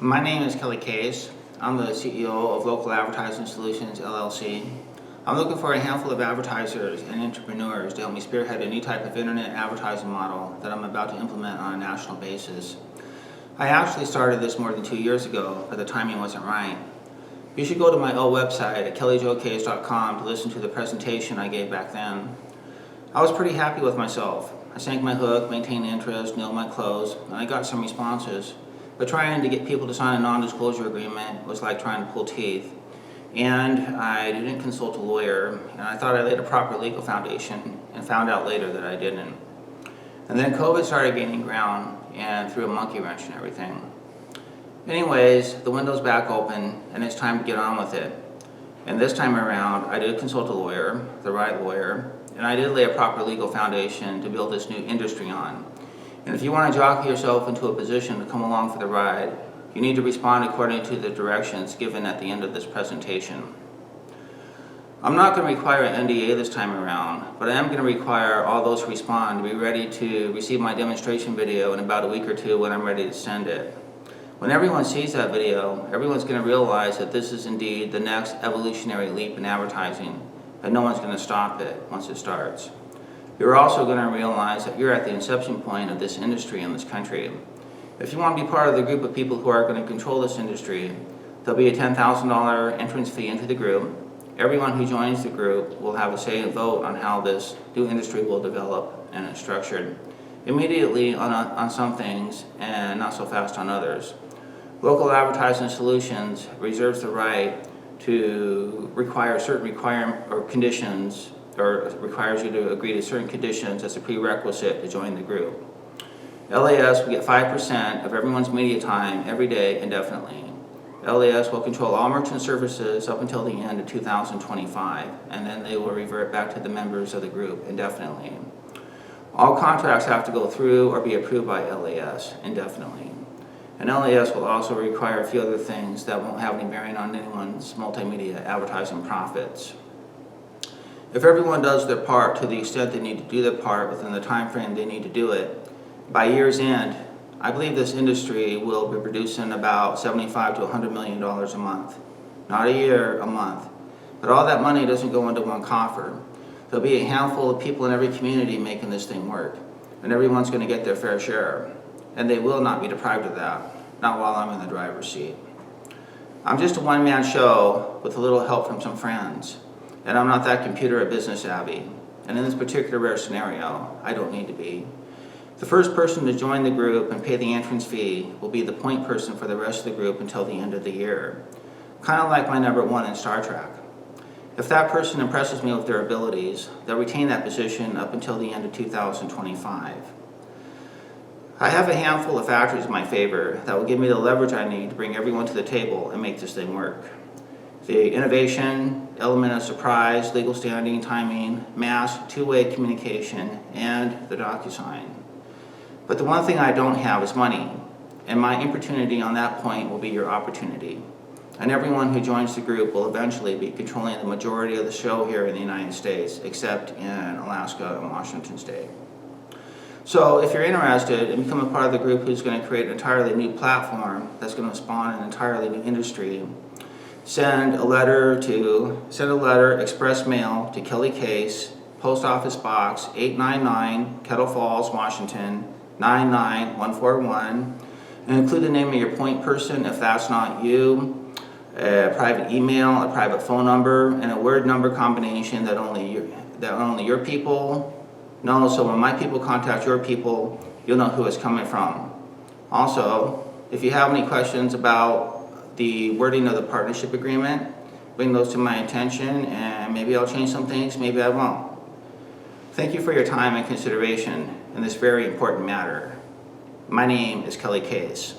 My name is Kelly Case. I'm the CEO of Local Advertising Solutions, LLC. I'm looking for a handful of advertisers and entrepreneurs to help me spearhead a new type of internet advertising model that I'm about to implement on a national basis. I actually started this more than 2 years ago, but the timing wasn't right. You should go to my old website at kellyjoecase.com to listen to the presentation I gave back then. I was pretty happy with myself. I sank my hook, maintained interest, nailed my close, and I got some responses. But trying to get people to sign a non-disclosure agreement was like trying to pull teeth. And I didn't consult a lawyer, and I thought I laid a proper legal foundation, and found out later that I didn't. And then COVID started gaining ground and threw a monkey wrench in everything. Anyways, the window's back open, and it's time to get on with it. And this time around, I did consult a lawyer, the right lawyer, and I did lay a proper legal foundation to build this new industry on. And if you want to jockey yourself into a position to come along for the ride, you need to respond according to the directions given at the end of this presentation. I'm not going to require an NDA this time around, but I am going to require all those who respond to be ready to receive my demonstration video in about a week or two when I'm ready to send it. When everyone sees that video, everyone's going to realize that this is indeed the next evolutionary leap in advertising, and no one's going to stop it once it starts. You're also going to realize that you're at the inception point of this industry in this country. If you want to be part of the group of people who are going to control this industry, there'll be a $10,000 entrance fee into the group. Everyone who joins the group will have a say and vote on how this new industry will develop and it's structured. Immediately on some things and not so fast on others. Local Advertising Solutions reserves the right to require certain conditions, or requires you to agree to certain conditions as a prerequisite to join the group. LAS will get 5% of everyone's media time every day indefinitely. LAS will control all merchant services up until the end of 2025, and then they will revert back to the members of the group indefinitely. All contracts have to go through or be approved by LAS indefinitely. And LAS will also require a few other things that won't have any bearing on anyone's multimedia advertising profits. If everyone does their part to the extent they need to do their part within the time frame they need to do it, by year's end, I believe this industry will be producing about $75 to $100 million a month. Not a year, a month. But all that money doesn't go into one coffer. There'll be a handful of people in every community making this thing work, and everyone's going to get their fair share. And they will not be deprived of that, not while I'm in the driver's seat. I'm just a one-man show with a little help from some friends. And I'm not that computer or business savvy. And in this particular rare scenario, I don't need to be. The first person to join the group and pay the entrance fee will be the point person for the rest of the group until the end of the year. Kind of like my number one in Star Trek. If that person impresses me with their abilities, they'll retain that position up until the end of 2025. I have a handful of factors in my favor that will give me the leverage I need to bring everyone to the table and make this thing work. The innovation, element of surprise, legal standing, timing, mass, two-way communication, and the DocuSign. But the one thing I don't have is money, and my importunity on that point will be your opportunity. And everyone who joins the group will eventually be controlling the majority of the show here in the United States, except in Alaska and Washington State. So if you're interested in becoming part of the group who's going to create an entirely new platform that's going to spawn an entirely new industry, send a letter, express mail to Kelly Case, Post Office Box 899, Kettle Falls, Washington 99141, and include the name of your point person if that's not you, a private email, a private phone number, and a word number combination that only your people know, so when my people contact your people, you'll know who it's coming from. Also, if you have any questions about the wording of the partnership agreement, bring those to my attention, and maybe I'll change some things, maybe I won't. Thank you for your time and consideration in this very important matter. My name is Kelly Case.